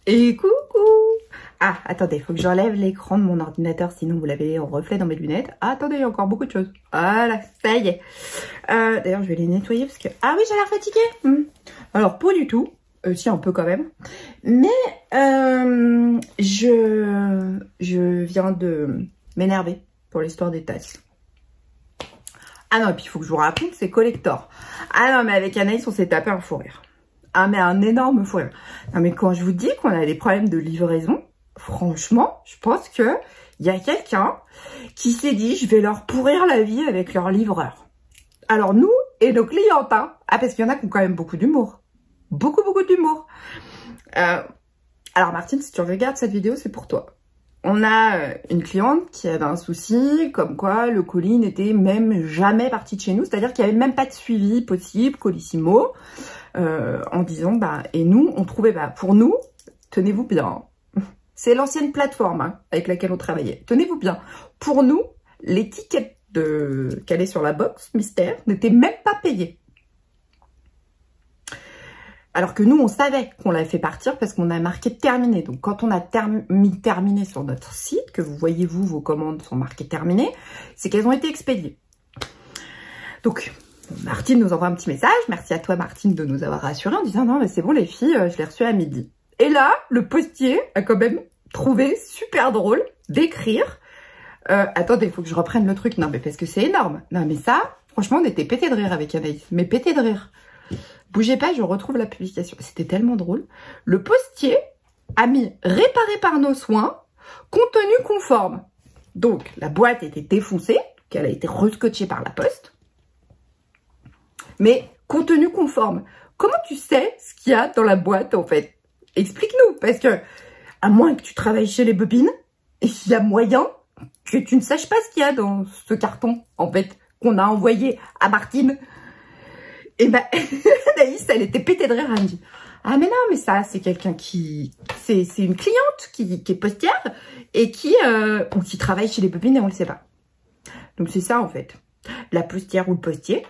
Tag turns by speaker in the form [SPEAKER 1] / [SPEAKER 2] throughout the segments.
[SPEAKER 1] Et coucou. Ah, attendez, faut que j'enlève l'écran de mon ordinateur, sinon vous l'avez en reflet dans mes lunettes. Ah, attendez, il y a encore beaucoup de choses. Voilà, ça y est. D'ailleurs, je vais les nettoyer parce que... Ah oui, j'ai l'air fatiguée. Alors, pas du tout. Si, un peu quand même. Mais, je viens de m'énerver pour l'histoire des tasses. Ah non, et puis il faut que je vous raconte, c'est collector. Ah non, mais avec Anaïs, on s'est tapé un fou rire. Ah, mais un énorme fou rire. Non, mais quand je vous dis qu'on a des problèmes de livraison, franchement, je pense que il y a quelqu'un qui s'est dit, je vais leur pourrir la vie avec leur livreur. Alors nous et nos clientes, hein. Ah, parce qu'il y en a qui ont quand même beaucoup d'humour. Beaucoup d'humour. Alors Martine, si tu regardes cette vidéo, c'est pour toi. On a une cliente qui avait un souci, comme quoi le colis n'était même jamais parti de chez nous, c'est-à-dire qu'il n'y avait même pas de suivi possible, Colissimo, en disant, bah, et nous, on trouvait, bah, pour nous, tenez-vous bien, c'est l'ancienne plateforme hein, avec laquelle on travaillait, tenez-vous bien, pour nous, l'étiquette qu'elle est sur la box mystère n'était même pas payée. Alors que nous, on savait qu'on l'avait fait partir parce qu'on a marqué terminé. Donc, quand on a mis terminé sur notre site, que vous voyez, vos commandes sont marquées terminées, c'est qu'elles ont été expédiées. Donc, Martine nous envoie un petit message. Merci à toi, Martine, de nous avoir rassurés en disant « Non, mais c'est bon, les filles, je l'ai reçu à midi. » Et là, le postier a quand même trouvé super drôle d'écrire. Attendez, il faut que je reprenne le truc. Non, mais parce que c'est énorme. Non, mais ça, franchement, on était pété de rire avec Anaïs. Mais pété de rire. Bougez pas, je retrouve la publication. C'était tellement drôle. Le postier a mis « Réparé par nos soins, contenu conforme ». Donc, la boîte était défoncée, qu'elle a été rescotchée par la poste. Mais contenu conforme. Comment tu sais ce qu'il y a dans la boîte, en fait? Explique-nous, parce que, à moins que tu travailles chez les bobines, il y a moyen que tu ne saches pas ce qu'il y a dans ce carton, en fait, qu'on a envoyé à Martine. Et ben, Anaïs, elle était pétée de rire, elle me dit « Ah mais non, mais ça, c'est quelqu'un qui... C'est une cliente qui est postière et qui travaille chez les bobines et on le sait pas. » Donc c'est ça en fait. La postière ou le postier,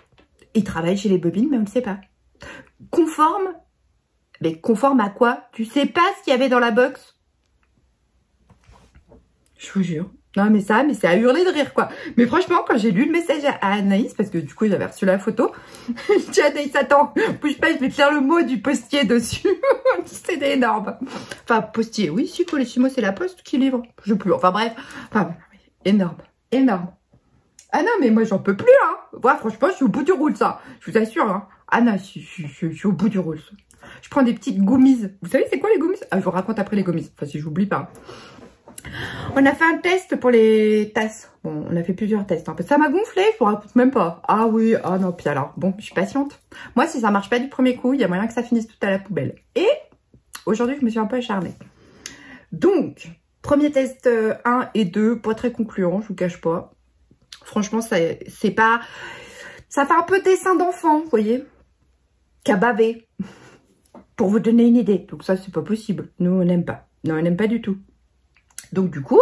[SPEAKER 1] il travaille chez les bobines mais on ne sait pas. Conforme, mais conforme à quoi? Tu sais pas ce qu'il y avait dans la box? Je vous jure. Non mais ça, mais c'est à hurler de rire quoi. Mais franchement, quand j'ai lu le message à Anaïs, parce que du coup j'avais reçu la photo, je dis Anaïs, attends, bouge pas, je vais te faire le mot du postier dessus. C'était énorme. Enfin, postier, oui, si, Colissimo, c'est la poste qui livre. Je sais plus, enfin bref. Enfin, énorme, énorme. Ah non, mais moi j'en peux plus, hein. Ouais, franchement, je suis au bout du roule, ça. Je vous assure, hein. Ah non, je suis au bout du roule. Je prends des petites gommises. Vous savez, c'est quoi les gommises? Ah, je vous raconte après les gommises. Enfin, si j'oublie pas. On a fait un test pour les tasses. Bon, on a fait plusieurs tests. Hein. Ça m'a gonflé, je vous raconte même pas. Ah oui, ah non, puis alors, bon, je suis patiente. Moi, si ça marche pas du premier coup, il y a moyen que ça finisse tout à la poubelle. Et aujourd'hui, je me suis un peu acharnée. Donc, premier test 1 et 2, pas très concluant, je vous cache pas. Franchement, c'est pas... Ça fait un peu dessin d'enfant, vous voyez, qu'à baver. Pour vous donner une idée. Donc ça, c'est pas possible. Nous, on n'aime pas. Non, on n'aime pas du tout. Donc du coup,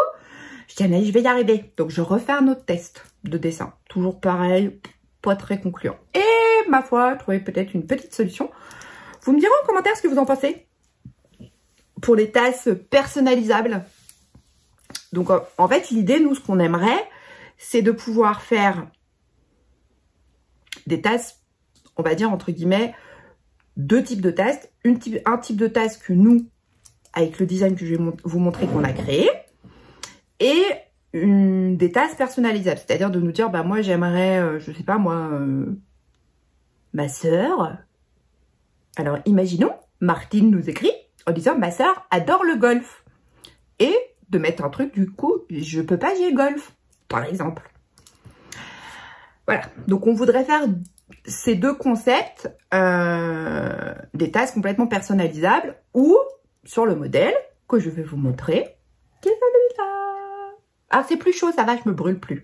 [SPEAKER 1] je dis Anaïs, je vais y arriver. Donc je refais un autre test de dessin. Toujours pareil, pas très concluant. Et ma foi, trouver peut-être une petite solution. Vous me direz en commentaire ce que vous en pensez. Pour les tasses personnalisables. Donc en fait, l'idée, nous, ce qu'on aimerait, c'est de pouvoir faire des tasses, on va dire entre guillemets, deux types de tasses. Un type de tasse que nous, avec le design que je vais vous montrer qu'on a créé, et des tasses personnalisables, c'est-à-dire de nous dire, bah moi j'aimerais, je sais pas moi, ma sœur, alors imaginons, Martine nous écrit en disant, ma sœur adore le golf, et de mettre un truc du coup, je peux pas jouer golf, par exemple. Voilà, donc on voudrait faire ces deux concepts, des tasses complètement personnalisables, ou sur le modèle que je vais vous montrer, qui est celui-là. Ah, c'est plus chaud, ça va, je me brûle plus.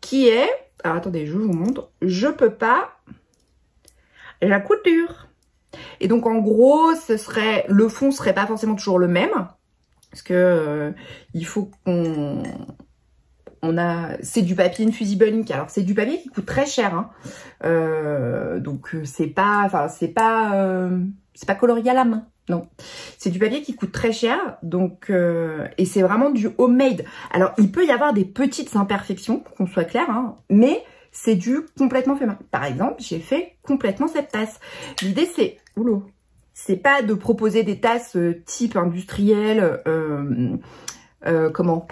[SPEAKER 1] Qui est, alors attendez, je vous montre, je peux pas la couture. Et donc en gros, ce serait, le fond serait pas forcément toujours le même, parce que il faut qu'on... c'est du papier Infusible Ink. Alors c'est du papier qui coûte très cher, hein. Donc c'est pas colorié à la main. Non, c'est du papier qui coûte très cher, donc et c'est vraiment du homemade. Alors, il peut y avoir des petites imperfections, qu'on soit clair, hein, mais c'est du complètement fait main. Par exemple, j'ai fait complètement cette tasse. L'idée, c'est pas de proposer des tasses type industriel, comment,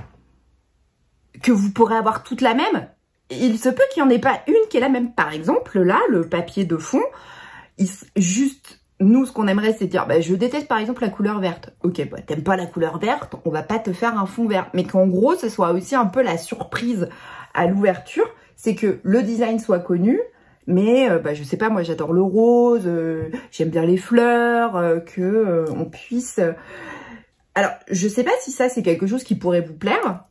[SPEAKER 1] que vous pourrez avoir toute la même. Il se peut qu'il n'y en ait pas une qui est la même. Par exemple, là, le papier de fond, juste... Nous, ce qu'on aimerait, c'est dire, bah, je déteste par exemple la couleur verte. Ok, bah, t'aimes pas la couleur verte, on va pas te faire un fond vert. Mais qu'en gros, ce soit aussi un peu la surprise à l'ouverture, c'est que le design soit connu, mais bah, je sais pas, moi j'adore le rose, j'aime bien les fleurs, on puisse... Alors, je sais pas si ça c'est quelque chose qui pourrait vous plaire,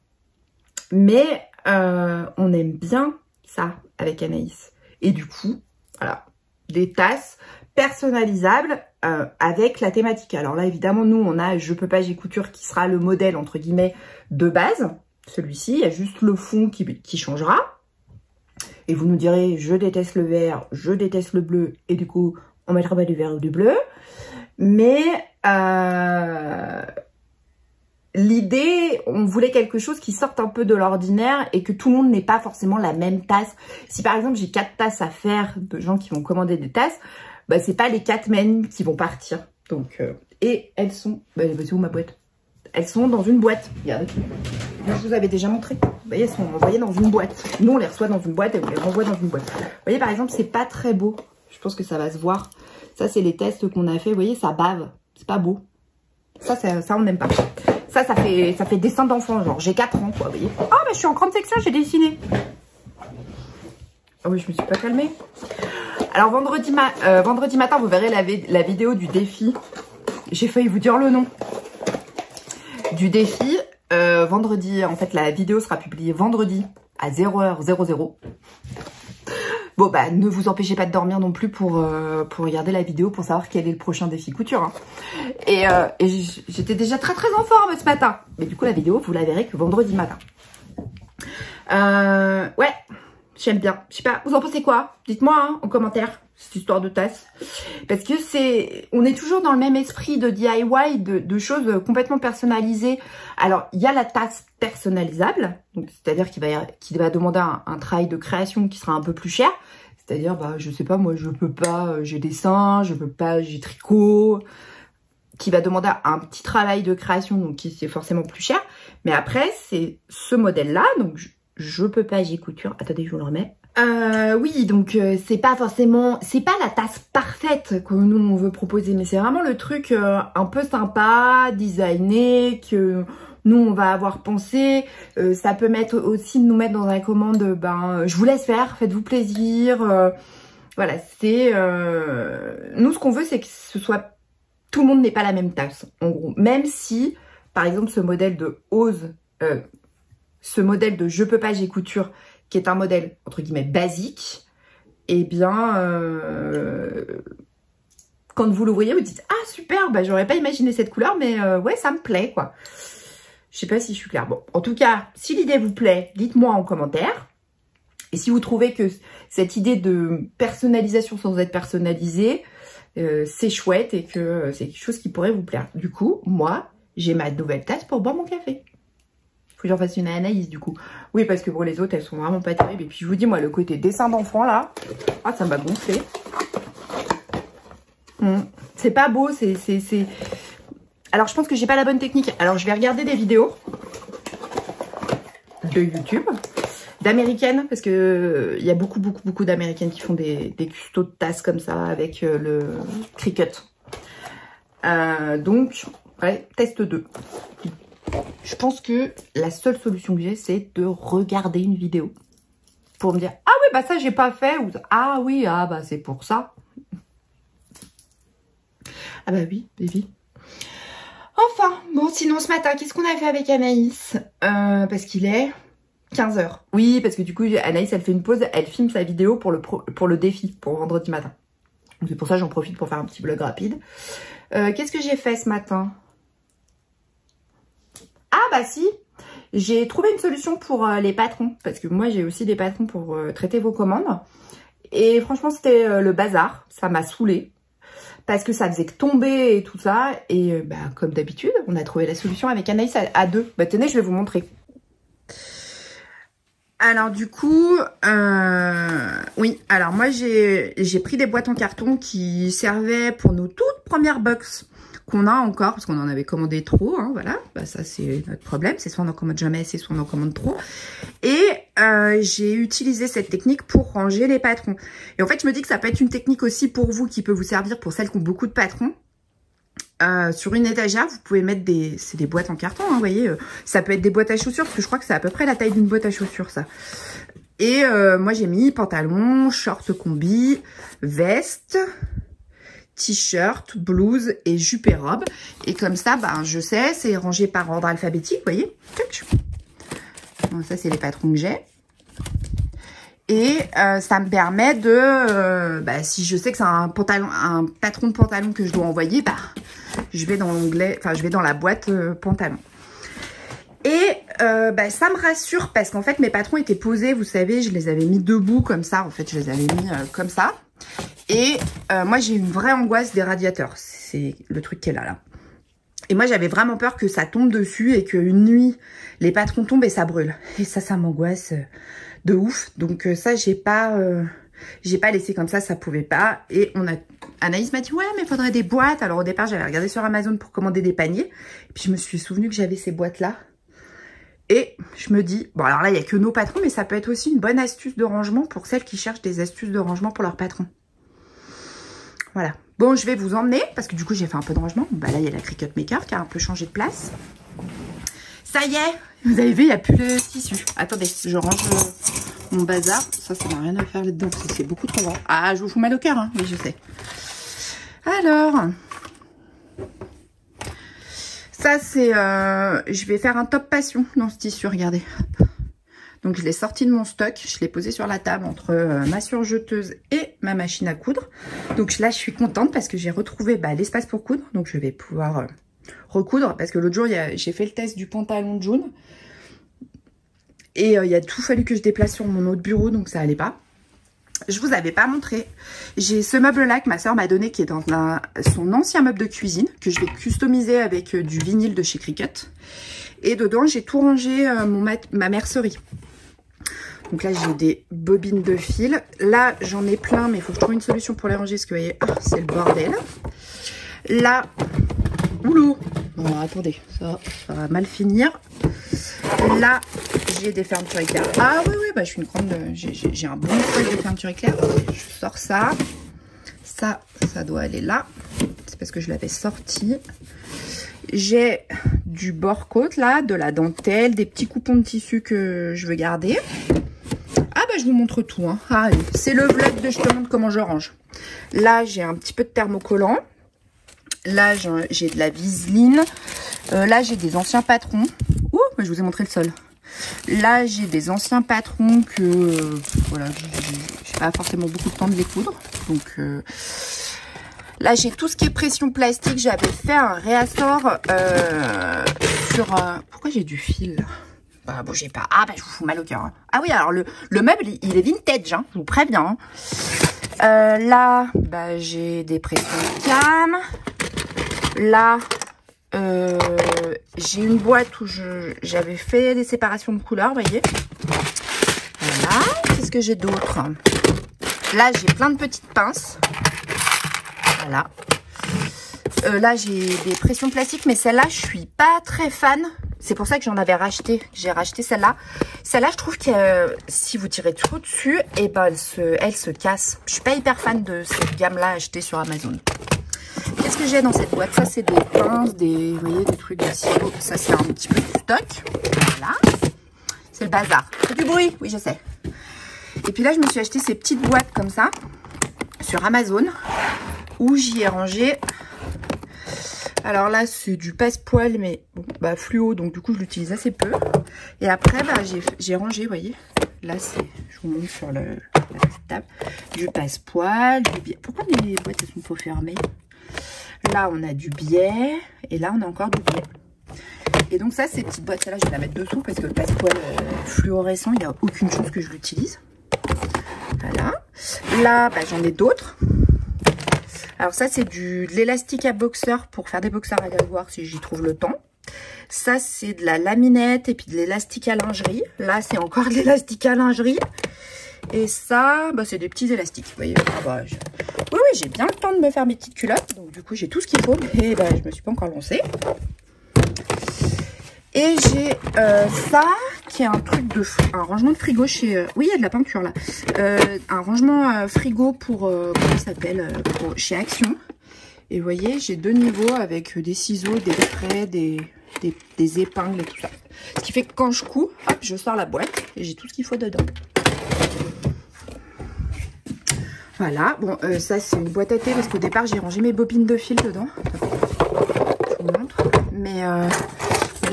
[SPEAKER 1] mais on aime bien ça avec Anaïs. Et du coup, voilà, des tasses personnalisables avec la thématique. Alors là, évidemment, nous, on a Je peux pas, j'ai couture qui sera le modèle, entre guillemets, de base. Celui-ci, il y a juste le fond qui changera. Et vous nous direz, je déteste le vert, je déteste le bleu, et du coup, on mettra pas du vert ou du bleu. Mais l'idée, on voulait quelque chose qui sorte un peu de l'ordinaire et que tout le monde n'ait pas forcément la même tasse. Si par exemple, j'ai 4 tasses à faire de gens qui vont commander des tasses, bah, c'est pas les 4 mêmes qui vont partir. Donc, et elles sont... Bah, c'est où ma boîte? Elles sont dans une boîte. Regardez. Je vous avais déjà montré. Vous voyez, elles sont envoyées dans une boîte. Nous, on les reçoit dans une boîte et on les renvoie dans une boîte. Vous voyez, par exemple, c'est pas très beau. Je pense que ça va se voir. Ça, c'est les tests qu'on a fait. Vous voyez, ça bave. C'est pas beau. Ça, on n'aime pas. Ça fait dessin d'enfant. Genre, j'ai 4 ans, quoi. Vous voyez. Ah, bah, je suis en grande section, j'ai dessiné. Ah oui, je me suis pas calmée. Alors, vendredi matin, vous verrez la vidéo du défi. J'ai failli vous dire le nom. Du défi. Vendredi, en fait, la vidéo sera publiée vendredi à 0h00. Bon, bah, ne vous empêchez pas de dormir non plus pour regarder la vidéo, pour savoir quel est le prochain défi couture. Hein. Et j'étais déjà très en forme ce matin. Mais du coup, la vidéo, vous la verrez que vendredi matin. Ouais, j'aime bien. Je sais pas, vous en pensez quoi? Dites-moi hein, en commentaire, cette histoire de tasse. Parce que on est toujours dans le même esprit de DIY, de choses complètement personnalisées. Alors, il y a la tasse personnalisable, c'est-à-dire qu'il va demander un travail de création qui sera un peu plus cher. C'est-à-dire, bah, je sais pas, moi, je peux pas, j'ai dessin, je peux pas, j'ai tricot, qui va demander un petit travail de création, donc qui c'est forcément plus cher. Mais après, c'est ce modèle-là, donc je peux pas, j'ai couture. Attendez, je vous le remets. Oui, donc c'est pas la tasse parfaite que nous on veut proposer, mais c'est vraiment le truc un peu sympa, designé, que nous on va avoir pensé. Ça peut aussi nous mettre dans la commande, ben je vous laisse faire, faites-vous plaisir. Voilà, c'est nous ce qu'on veut, c'est que tout le monde n'ait pas la même tasse, en gros. Même si, par exemple, ce modèle de Ose, ce modèle de Je peux pas, j'ai couture, qui est un modèle, entre guillemets, basique, eh bien, quand vous le voyez, vous dites « Ah, super, bah, j'aurais pas imaginé cette couleur, mais ouais, ça me plaît, quoi. » Je sais pas si je suis claire. Bon, en tout cas, si l'idée vous plaît, dites-moi en commentaire. Et si vous trouvez que cette idée de personnalisation sans être personnalisée, c'est chouette et que c'est quelque chose qui pourrait vous plaire. Du coup, moi, j'ai ma nouvelle tasse pour boire mon café. Faut que j'en fasse une à Anaïs du coup. Oui, parce que pour les autres, elles sont vraiment pas terribles. Et puis je vous dis, moi, le côté dessin d'enfant là, ah, ça m'a gonflé. C'est pas beau, c'est... Alors, je pense que j'ai pas la bonne technique. Alors, je vais regarder des vidéos de YouTube, d'américaines, parce que il y a beaucoup d'américaines qui font des custos de tasses comme ça avec le Cricut. Donc, ouais, test 2. Je pense que la seule solution que j'ai, c'est de regarder une vidéo pour me dire « Ah oui, bah ça, j'ai pas fait » ou « Ah oui, ah bah c'est pour ça. » Ah bah oui, baby. Enfin, bon, sinon ce matin, qu'est-ce qu'on a fait avec Anaïs? Parce qu'il est 15 h. Oui, parce que du coup, Anaïs, elle fait une pause, elle filme sa vidéo pour le défi, pour vendredi matin. C'est pour ça que j'en profite pour faire un petit vlog rapide. Qu'est-ce que j'ai fait ce matin? Ah bah si, j'ai trouvé une solution pour les patrons. Parce que moi, j'ai aussi des patrons pour traiter vos commandes. Et franchement, c'était le bazar. Ça m'a saoulée. parce que ça faisait que tomber et tout ça. Et bah, comme d'habitude, on a trouvé la solution avec Anaïs à deux. Bah tenez, je vais vous montrer. Alors du coup, oui, alors moi j'ai pris des boîtes en carton qui servaient pour nos toutes premières box qu'on a encore, parce qu'on en avait commandé trop, hein, voilà, bah, ça c'est notre problème, c'est soit on en commande jamais assez, soit on en commande trop. Et j'ai utilisé cette technique pour ranger les patrons. Et en fait, je me dis que ça peut être une technique aussi pour vous, qui peut vous servir pour celles qui ont beaucoup de patrons. Sur une étagère, vous pouvez mettre c'est des boîtes en carton, hein, vous voyez, ça peut être des boîtes à chaussures, parce que je crois que c'est à peu près la taille d'une boîte à chaussures, ça. Et moi, j'ai mis pantalon, short combi, veste, t-shirt, blouse et jupe et robe. Et comme ça, ben, je sais, c'est rangé par ordre alphabétique, vous voyez. Donc, ça, c'est les patrons que j'ai. Et ça me permet de, bah, si je sais que c'est un patron de pantalon que je dois envoyer, bah, je vais dans l'onglet, enfin, je vais dans la boîte pantalon. Et bah, ça me rassure parce qu'en fait, mes patrons étaient posés, vous savez, je les avais mis debout comme ça. En fait, je les avais mis comme ça. Et moi, j'ai une vraie angoisse des radiateurs. C'est le truc qui est là. Et moi, j'avais vraiment peur que ça tombe dessus et qu'une nuit, les patrons tombent et ça brûle. Et ça m'angoisse de ouf. Donc ça, j'ai pas laissé comme ça pouvait pas. Et Anaïs m'a dit, ouais, mais il faudrait des boîtes. Alors au départ, j'avais regardé sur Amazon pour commander des paniers. Et puis je me suis souvenu que j'avais ces boîtes-là. Et je me dis, bon alors là, il n'y a que nos patrons, mais ça peut être aussi une bonne astuce de rangement pour celles qui cherchent des astuces de rangement pour leurs patrons. Voilà. Bon, je vais vous emmener, parce que du coup, j'ai fait un peu de rangement. Bah là, il y a la Cricut Maker qui a un peu changé de place. Ça y est, vous avez vu, il n'y a plus le tissu. Attendez, je range mon bazar. Ça n'a rien à faire là-dedans, parce que c'est beaucoup trop grand. Ah, je vous fous mal au cœur, hein. Oui, je sais. Alors, ça, c'est... je vais faire un top passion dans ce tissu, regardez. Donc, je l'ai sorti de mon stock. Je l'ai posé sur la table entre ma surjeteuse et ma machine à coudre. Donc là, je suis contente parce que j'ai retrouvé l'espace pour coudre. Donc, je vais pouvoir recoudre. Parce que l'autre jour, j'ai fait le test du pantalon de jaune. Et il a tout fallu que je déplace sur mon autre bureau. Donc, ça allait pas. Je vous avais pas montré. J'ai ce meuble-là que ma soeur m'a donné qui est dans son ancien meuble de cuisine. Que je vais customiser avec du vinyle de chez Cricut. Et dedans, j'ai tout rangé ma mercerie. Donc là, j'ai des bobines de fil. Là, j'en ai plein, mais il faut que je trouve une solution pour les ranger. Parce que vous voyez, c'est le bordel. Là, boulot. Bon, attendez, ça va mal finir. Là, j'ai des fermetures éclair. Ah oui, bah, je suis une grande... J'ai un bon truc de fermeture éclair. Je sors ça. Ça doit aller là. C'est parce que je l'avais sorti. J'ai du bord-côte là, de la dentelle, des petits coupons de tissu que je veux garder. Ah bah je vous montre tout, hein. Ah, c'est le vlog de je te montre comment je range. Là j'ai un petit peu de thermocollant. Là j'ai de la viseline. Là j'ai des anciens patrons. Ouh, je vous ai montré le sol. Là j'ai des anciens patrons que voilà, j'ai pas forcément beaucoup de temps de les coudre. Donc là, j'ai tout ce qui est pression plastique. J'avais fait un réassort sur... Pourquoi j'ai du fil là? Bah, bon, j'ai pas... Ah, bah, je vous fous mal au cœur. Hein. Ah oui, alors, le meuble, il est vintage, hein, je vous préviens. Hein. Là, bah, j'ai des pressions cam. Là, j'ai une boîte où j'avais fait des séparations de couleurs, vous voyez. Voilà. Qu'est-ce que j'ai d'autre? Là, j'ai plein de petites pinces. Voilà. Là, j'ai des pressions plastiques, mais celle-là, je suis pas très fan. C'est pour ça que j'en avais racheté. J'ai racheté celle-là. Celle-là, je trouve que si vous tirez trop dessus, et ben, elle se casse. Je suis pas hyper fan de cette gamme-là achetée sur Amazon. Qu'est-ce que j'ai dans cette boîte? Ça, c'est des pinces, vous voyez, des trucs de stylo. Ça, c'est un petit peu de stock. Voilà. C'est le bazar. C'est du bruit, oui, je sais. Et puis là, je me suis acheté ces petites boîtes comme ça sur Amazon où j'y ai rangé. Alors là, c'est du passe-poil, mais bon, bah, fluo, donc du coup, je l'utilise assez peu. Et après, bah, j'ai rangé, vous voyez. Là, je vous montre sur la petite table. Du passe-poil, du biais. Pourquoi les boîtes, elles sont pas fermées? Là, on a du biais. Et là, on a encore du biais. Et donc ça, ces petites boîtes, là, je vais la mettre dessous parce que le passe-poil fluorescent, il n'y a aucune chance que je l'utilise. Voilà. Là, bah, j'en ai d'autres. Alors ça, c'est de l'élastique à boxeur pour faire des boxeurs à Grégoire si j'y trouve le temps. Ça, c'est de la laminette et puis de l'élastique à lingerie. Là, c'est encore de l'élastique à lingerie. Et ça, bah, c'est des petits élastiques. Vous voyez, ah bah, oui, j'ai bien le temps de me faire mes petites culottes. Donc, du coup, j'ai tout ce qu'il faut. Mais bah, je me suis pas encore lancée. Et j'ai ça, qui est un truc de... un rangement de frigo chez... oui, il y a de la peinture, là. Un rangement frigo pour... comment ça s'appelle chez Action. Et vous voyez, j'ai 2 niveaux avec des ciseaux, des traits, des épingles et tout ça. Ce qui fait que quand je couds, hop, je sors la boîte et j'ai tout ce qu'il faut dedans. Voilà, bon, ça c'est une boîte à thé parce qu'au départ j'ai rangé mes bobines de fil dedans. Je vous montre. Mais là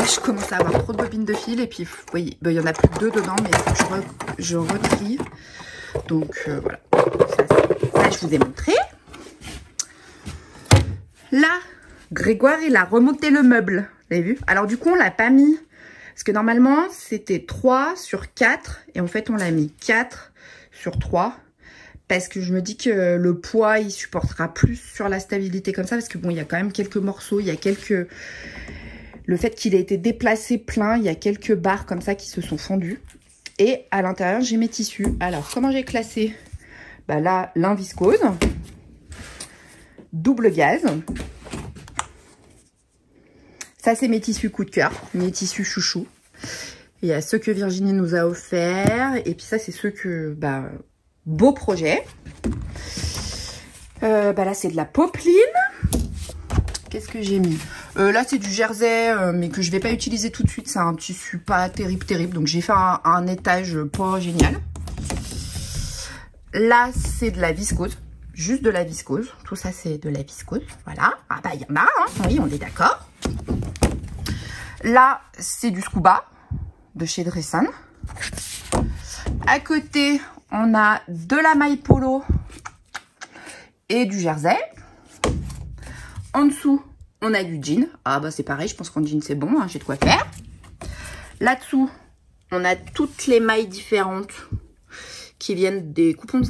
[SPEAKER 1] je commence à avoir trop de bobines de fil et puis vous voyez, il y en a plus que 2 dedans, mais il faut que je retrie. Donc voilà, ça je vous ai montré. Là, Grégoire il a remonté le meuble, vous avez vu? Alors du coup on l'a pas mis, parce que normalement c'était 3 sur 4 et en fait on l'a mis 4 sur 3. Parce que je me dis que le poids, il supportera plus sur la stabilité comme ça. Parce que bon, il y a quand même quelques morceaux. Il y a quelques... Le fait qu'il ait été déplacé plein, il y a quelques barres comme ça qui se sont fendues. Et à l'intérieur, j'ai mes tissus. Alors, comment j'ai classé? Bah là, lin viscose. Double gaz. Ça, c'est mes tissus coup de cœur. Mes tissus chouchou. Il y a ceux que Virginie nous a offerts. Et puis ça, c'est ceux que... bah, beau projet. Bah là, c'est de la popeline. Qu'est-ce que j'ai mis? Là, c'est du jersey, mais que je vais pas utiliser tout de suite. C'est un tissu pas terrible. Donc, j'ai fait un étage pas génial. Là, c'est de la viscose. Juste de la viscose. Tout ça, c'est de la viscose. Voilà. Ah bah, il y en a, hein. Oui, on est d'accord. Là, c'est du scuba de chez Dressan. À côté, on a de la maille polo et du jersey. En dessous, on a du jean. Ah bah c'est pareil, je pense qu'en jean c'est bon, hein, j'ai de quoi faire. Là-dessous, on a toutes les mailles différentes qui viennent des coupons de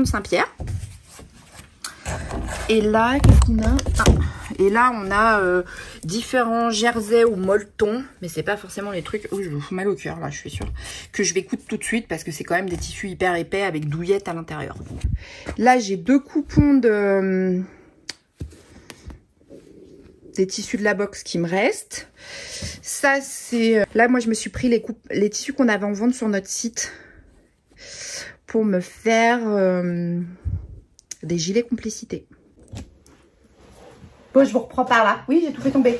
[SPEAKER 1] Saint-Pierre. Et là, qu'est-ce qu'on a? Et là, on a différents jerseys ou molletons. Mais c'est pas forcément les trucs... Oh, je vous fous mal au cœur, là, je suis sûre. Que je vais coudre tout de suite parce que c'est quand même des tissus hyper épais avec douillettes à l'intérieur. Là, j'ai 2 coupons de... des tissus de la box qui me restent. Ça, c'est... Là, moi, je me suis pris les tissus qu'on avait en vente sur notre site pour me faire des gilets complicité. Bon, je vous reprends par là. Oui, j'ai tout fait tomber.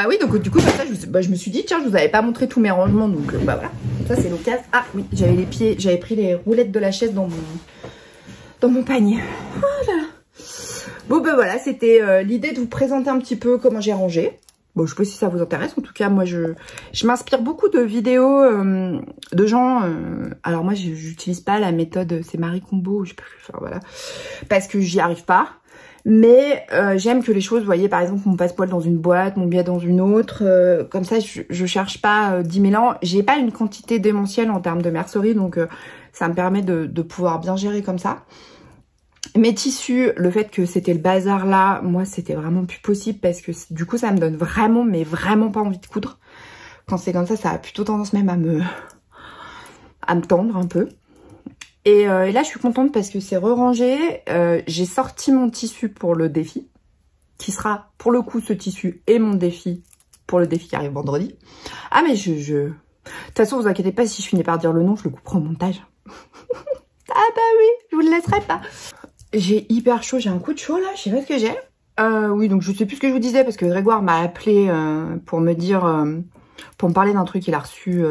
[SPEAKER 1] Oui, donc du coup, comme ça, je me suis dit, tiens, je vous avais pas montré tous mes rangements. Donc, bah voilà. Ça, c'est l'occasion. Ah oui, j'avais les pieds, j'avais pris les roulettes de la chaise dans mon panier. Voilà. Bon, ben voilà, c'était l'idée de vous présenter un petit peu comment j'ai rangé. Bon, je sais pas si ça vous intéresse. En tout cas, moi, je m'inspire beaucoup de vidéos de gens. Alors moi, j'utilise pas la méthode, c'est Marie Combo, je sais pas, enfin, voilà, parce que j'y arrive pas. Mais j'aime que les choses, vous voyez, par exemple, mon passepoil dans une boîte, mon billet dans une autre. Comme ça, je cherche pas 10 000 ans. J'ai pas une quantité démentielle en termes de mercerie, donc ça me permet de pouvoir bien gérer comme ça. Mes tissus, le fait que c'était le bazar là, moi, c'était vraiment plus possible parce que du coup, ça me donne vraiment, mais vraiment pas envie de coudre. Quand c'est comme ça a plutôt tendance même à me tendre un peu. Et là, je suis contente parce que c'est re-rangé. J'ai sorti mon tissu pour le défi, qui sera pour le coup ce tissu et mon défi pour le défi qui arrive vendredi. Ah, mais de toute façon, vous inquiétez pas, si je finis par dire le nom, je le couperai au montage. Ah bah oui, je vous le laisserai pas. J'ai hyper chaud, j'ai un coup de chaud là, je sais pas ce que j'ai. Oui, donc je sais plus ce que je vous disais parce que Grégoire m'a appelé pour me dire... pour me parler d'un truc, il a reçu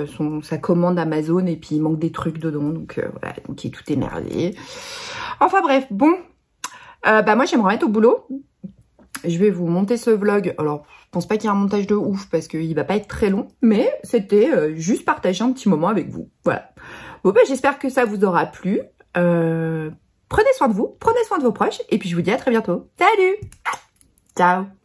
[SPEAKER 1] sa commande Amazon et puis il manque des trucs dedans. Donc voilà, donc il est tout émerveillé. Enfin bref, bon. Bah moi je vais me remettre au boulot. Je vais vous monter ce vlog. Alors je pense pas qu'il y ait un montage de ouf parce qu'il va pas être très long. Mais c'était juste partager un petit moment avec vous. Voilà. Bon bah j'espère que ça vous aura plu. Prenez soin de vous, prenez soin de vos proches. Et puis je vous dis à très bientôt. Salut! Ciao!